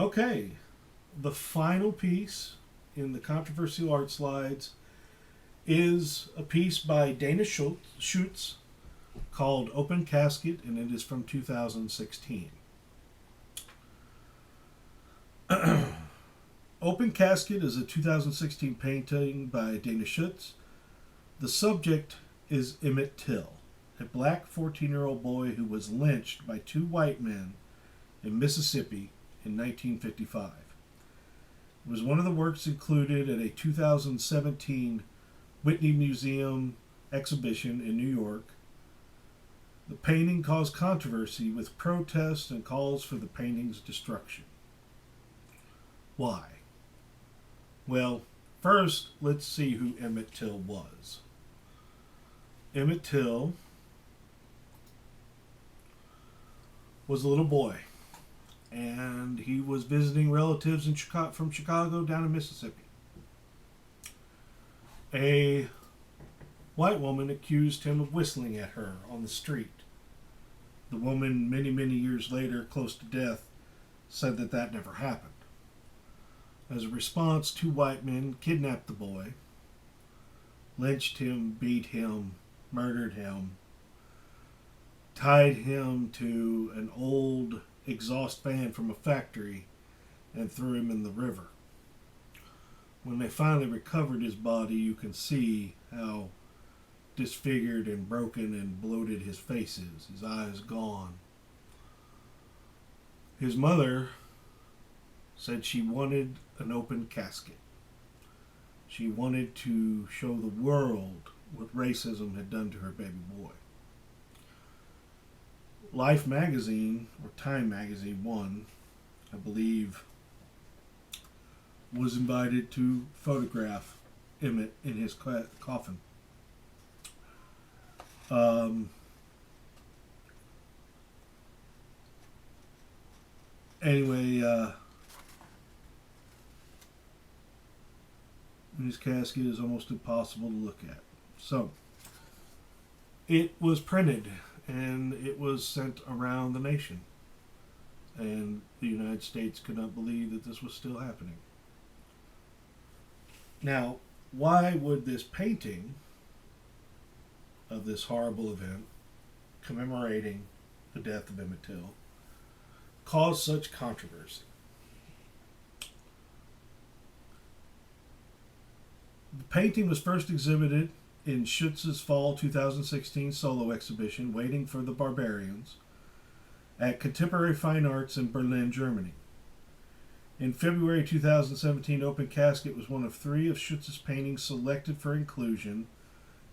Okay, the final piece in the controversial art slides is a piece by Dana Schutz called Open Casket, and it is from 2016. Open Casket is a 2016 painting by Dana Schutz. The subject is Emmett Till, a black 14-year-old boy who was lynched by two white men in Mississippi in 1955. It was one of the works included at a 2017 Whitney Museum exhibition in New York. The painting caused controversy with protests and calls for the painting's destruction. Why? Well, first, let's see who Emmett Till was. Emmett Till was a little boy, and he was visiting relatives from Chicago down in Mississippi. A white woman accused him of whistling at her on the street. The woman, many, many years later, close to death, said that that never happened. As a response, two white men kidnapped the boy, lynched him, beat him, murdered him, tied him to an old exhaust fan from a factory, and threw him in the river. When they finally recovered his body, you can see how disfigured and broken and bloated his face is. His eyes gone. His mother said she wanted an open casket. She wanted to show the world what racism had done to her baby boy. Life magazine, or Time magazine, one, I believe, was invited to photograph Emmett in his coffin. Anyway, his casket is almost impossible to look at. So, it was printed and it was sent around the nation. And the United States could not believe that this was still happening. Now, why would this painting of this horrible event commemorating the death of Emmett Till cause such controversy? The painting was first exhibited in Schutz's fall 2016 solo exhibition, Waiting for the Barbarians, at Contemporary Fine Arts in Berlin, Germany. In February 2017, Open Casket was one of three of Schutz's paintings selected for inclusion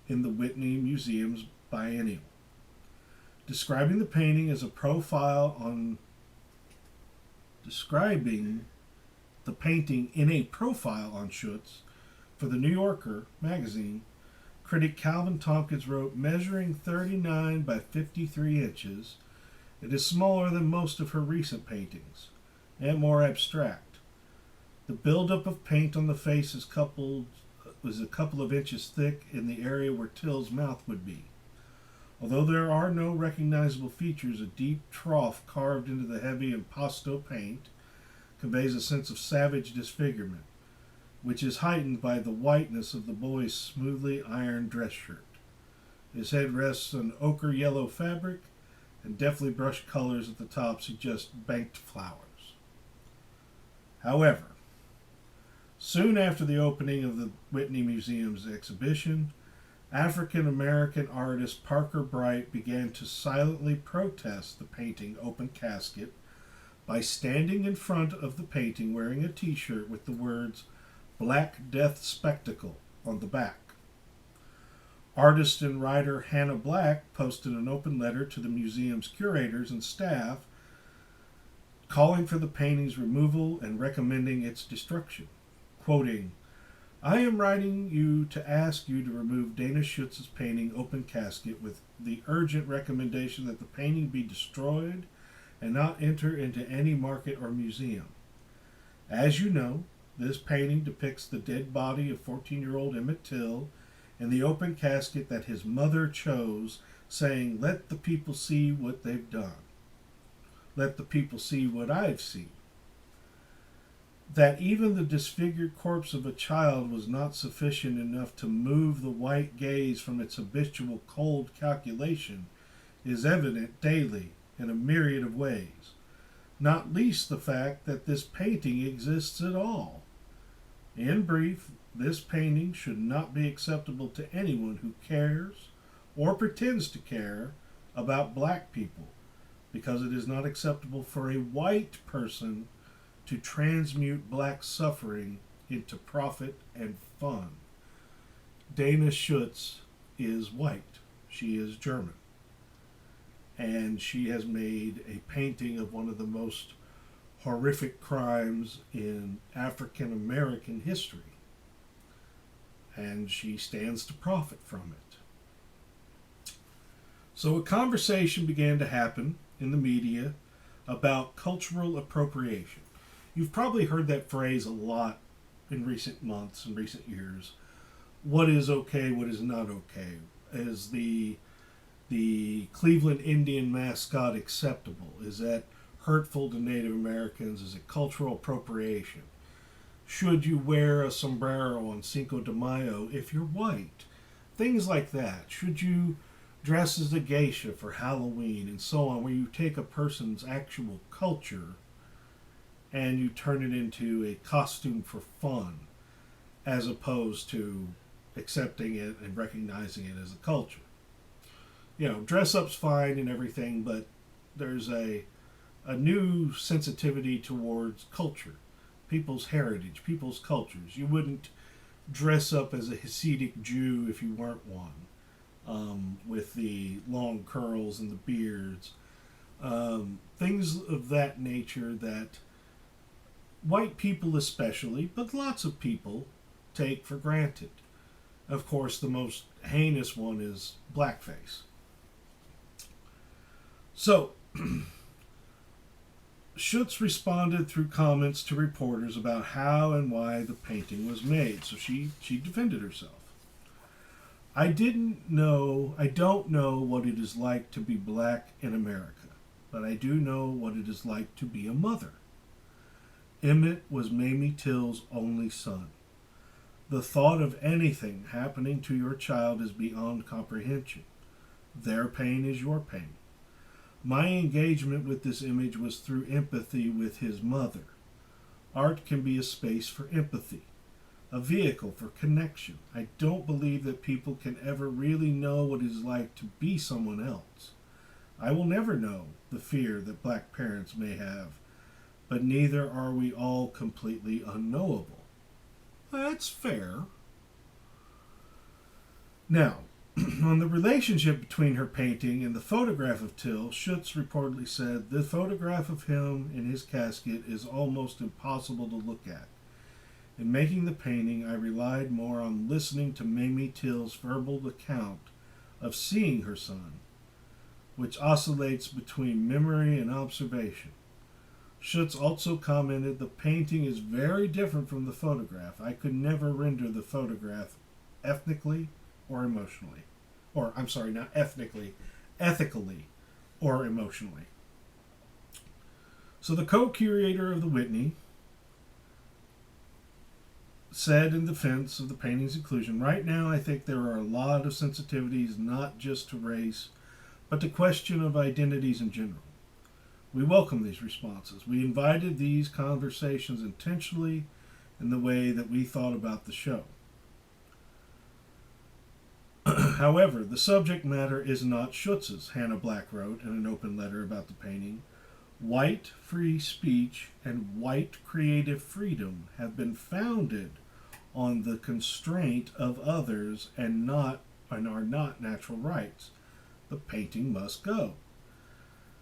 in the Whitney Museum's biennial. Describing the painting in a profile on Schutz for the New Yorker magazine, critic Calvin Tompkins wrote, "Measuring 39 by 53 inches, it is smaller than most of her recent paintings, and more abstract. The buildup of paint on the face was a couple of inches thick in the area where Till's mouth would be. Although there are no recognizable features, a deep trough carved into the heavy impasto paint conveys a sense of savage disfigurement, which is heightened by the whiteness of the boy's smoothly ironed dress shirt. His head rests on ochre yellow fabric, and deftly brushed colors at the top suggest banked flowers." However, soon after the opening of the Whitney Museum's exhibition, African-American artist Parker Bright began to silently protest the painting Open Casket by standing in front of the painting wearing a t-shirt with the words "Black Death Spectacle" on the back. Artist and writer Hannah Black posted an open letter to the museum's curators and staff calling for the painting's removal and recommending its destruction. Quoting, "I am writing you to ask you to remove Dana Schutz's painting Open Casket with the urgent recommendation that the painting be destroyed and not enter into any market or museum. As you know, this painting depicts the dead body of 14-year-old Emmett Till in the open casket that his mother chose, saying, 'Let the people see what they've done. Let the people see what I've seen.' That even the disfigured corpse of a child was not sufficient enough to move the white gaze from its habitual cold calculation is evident daily in a myriad of ways, not least the fact that this painting exists at all. In brief, this painting should not be acceptable to anyone who cares or pretends to care about black people, because it is not acceptable for a white person to transmute black suffering into profit and fun. Dana Schutz is white. She is German. And she has made a painting of one of the most horrific crimes in African American history. And she stands to profit from it. So a conversation began to happen in the media about cultural appropriation. You've probably heard that phrase a lot in recent months and recent years. What is okay, what is not okay? Is the Cleveland Indian mascot acceptable? Is that hurtful to Native Americans? Is it cultural appropriation? Should you wear a sombrero on Cinco de Mayo if you're white? Things like that. Should you dress as a geisha for Halloween and so on, where you take a person's actual culture and you turn it into a costume for fun, as opposed to accepting it and recognizing it as a culture. You know, dress up's fine and everything, but there's a new sensitivity towards culture, people's heritage, people's cultures. You wouldn't dress up as a Hasidic Jew if you weren't one, with the long curls and the beards. Things of that nature that white people especially, but lots of people, take for granted. Of course, the most heinous one is blackface. So, Schutz responded through comments to reporters about how and why the painting was made. So she defended herself. I don't know what it is like to be black in America, but I do know what it is like to be a mother. Emmett was Mamie Till's only son. The thought of anything happening to your child is beyond comprehension. Their pain is your pain. My engagement with this image was through empathy with his mother. Art can be a space for empathy, a vehicle for connection. I don't believe that people can ever really know what it is like to be someone else. I will never know the fear that black parents may have, but neither are we all completely unknowable. That's fair. Now, on the relationship between her painting and the photograph of Till, Schutz reportedly said, "The photograph of him in his casket is almost impossible to look at. In making the painting, I relied more on listening to Mamie Till's verbal account of seeing her son, which oscillates between memory and observation." Schutz also commented, "The painting is very different from the photograph. I could never render the photograph ethnically or emotionally. Or, I'm sorry, not ethnically, ethically or emotionally." So the co-curator of the Whitney said in defense of the painting's inclusion, "Right now I think there are a lot of sensitivities, not just to race, but to question of identities in general. We welcome these responses. We invited these conversations intentionally in the way that we thought about the show. However, the subject matter is not Schutz's," Hannah Black wrote in an open letter about the painting. "White free speech and white creative freedom have been founded on the constraint of others and are not natural rights. The painting must go."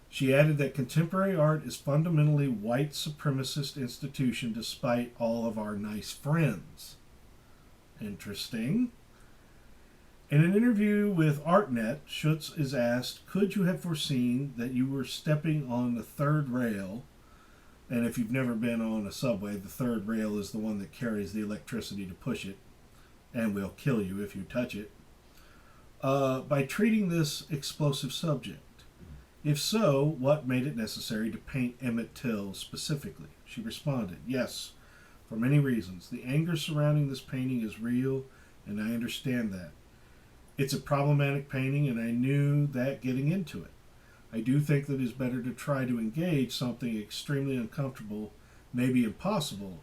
She added that contemporary art is fundamentally white supremacist institution despite all of our nice friends. Interesting. In an interview with ArtNet, Schutz is asked, "Could you have foreseen that you were stepping on the third rail?" And if you've never been on a subway, the third rail is the one that carries the electricity to push it, and will kill you if you touch it, "by treating this explosive subject. If so, what made it necessary to paint Emmett Till specifically?" She responded, "Yes, for many reasons. The anger surrounding this painting is real, and I understand that. It's a problematic painting, and I knew that getting into it. I do think that it's better to try to engage something extremely uncomfortable, maybe impossible,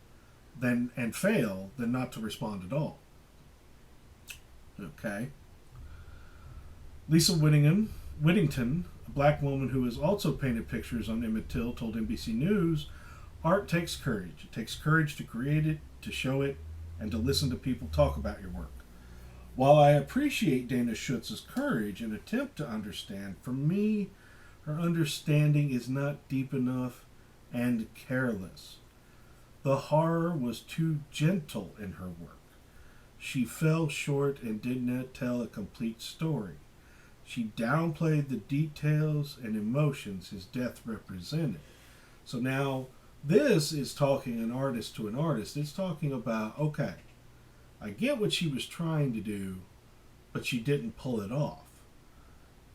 and fail than not to respond at all. Okay. Lisa Whittington, a black woman who has also painted pictures on Emmett Till, told NBC News, "Art takes courage. It takes courage to create it, to show it, and to listen to people talk about your work. While I appreciate Dana Schutz's courage and attempt to understand, for me, her understanding is not deep enough and careless. The horror was too gentle in her work. She fell short and did not tell a complete story. She downplayed the details and emotions his death represented." So now, this is talking an artist to an artist. It's talking about, okay, I get what she was trying to do, but she didn't pull it off.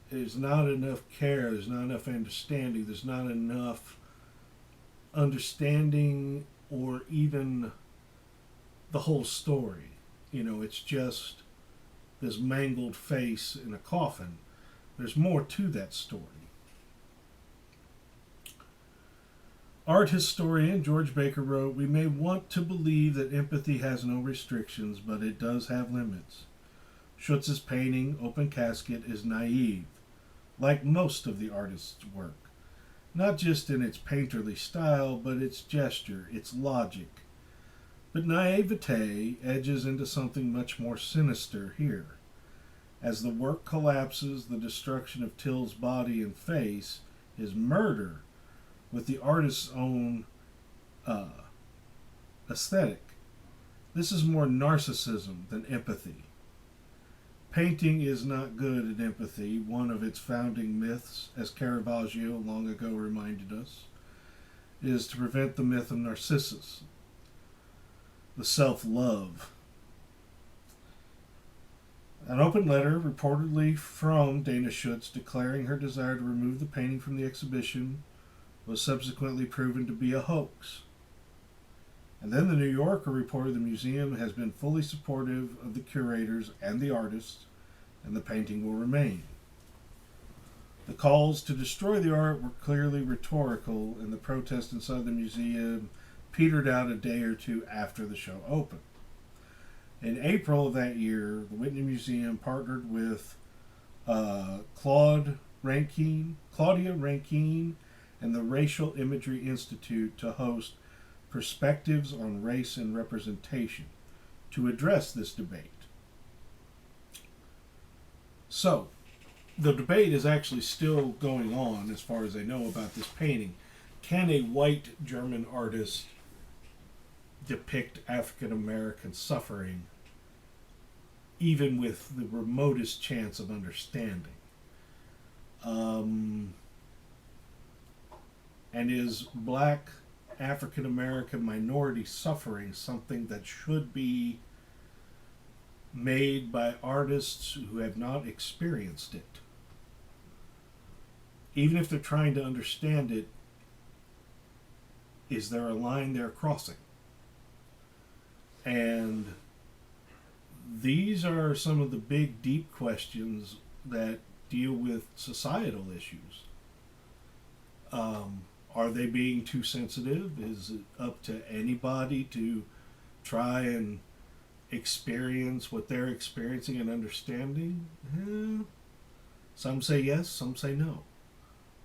There's not enough care, there's not enough understanding, there's not enough understanding or even the whole story. It's just this mangled face in a coffin. There's more to that story. Art historian George Baker wrote, "We may want to believe that empathy has no restrictions, but it does have limits. Schutz's painting, Open Casket, is naive, like most of the artist's work. Not just in its painterly style, but its gesture, its logic. But naivete edges into something much more sinister here. As the work collapses, the destruction of Till's body and face is murder with the artist's own aesthetic. This is more narcissism than empathy. Painting is not good at empathy, one of its founding myths, as Caravaggio long ago reminded us, is to prevent the myth of Narcissus, the self-love." An open letter, reportedly from Dana Schutz, declaring her desire to remove the painting from the exhibition was subsequently proven to be a hoax. And then the New Yorker reported the museum has been fully supportive of the curators and the artists, and the painting will remain. The calls to destroy the art were clearly rhetorical, and the protest inside the museum petered out a day or two after the show opened. In April of that year, the Whitney Museum partnered with Claudia Rankine and the Racial Imagery Institute to host Perspectives on Race and Representation to address this debate. So, the debate is actually still going on as far as I know about this painting. Can a white German artist depict African American suffering even with the remotest chance of understanding? And is black African American minority suffering something that should be made by artists who have not experienced it? Even if they're trying to understand it, is there a line they're crossing? And these are some of the big, deep questions that deal with societal issues. Are they being too sensitive? Is it up to anybody to try and experience what they're experiencing and understanding? Some say yes, some say no.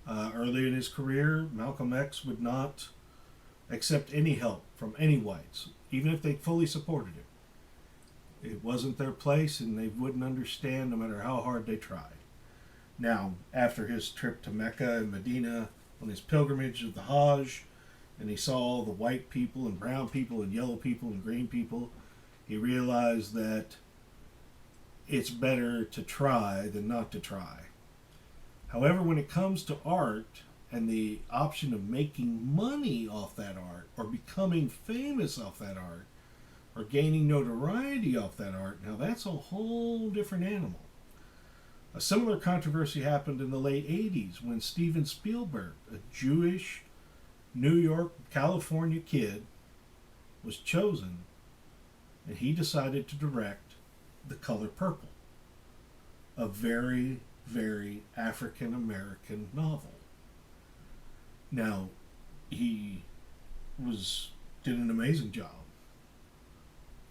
Early in his career, Malcolm X would not accept any help from any whites, even if they fully supported him. It wasn't their place, and they wouldn't understand no matter how hard they tried. Now, after his trip to Mecca and Medina, on his pilgrimage of the Hajj, and he saw all the white people and brown people and yellow people and green people, he realized that it's better to try than not to try. However, when it comes to art and the option of making money off that art, or becoming famous off that art, or gaining notoriety off that art, now that's a whole different animal. A similar controversy happened in the late 80s when Steven Spielberg, a Jewish New York, California kid, was chosen, and he decided to direct The Color Purple, a very, very African American novel. Now, he did an amazing job,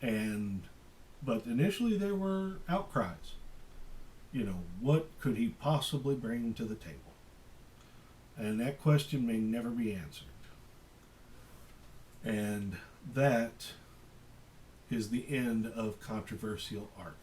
and but initially there were outcries. What could he possibly bring to the table? And that question may never be answered. And that is the end of controversial art.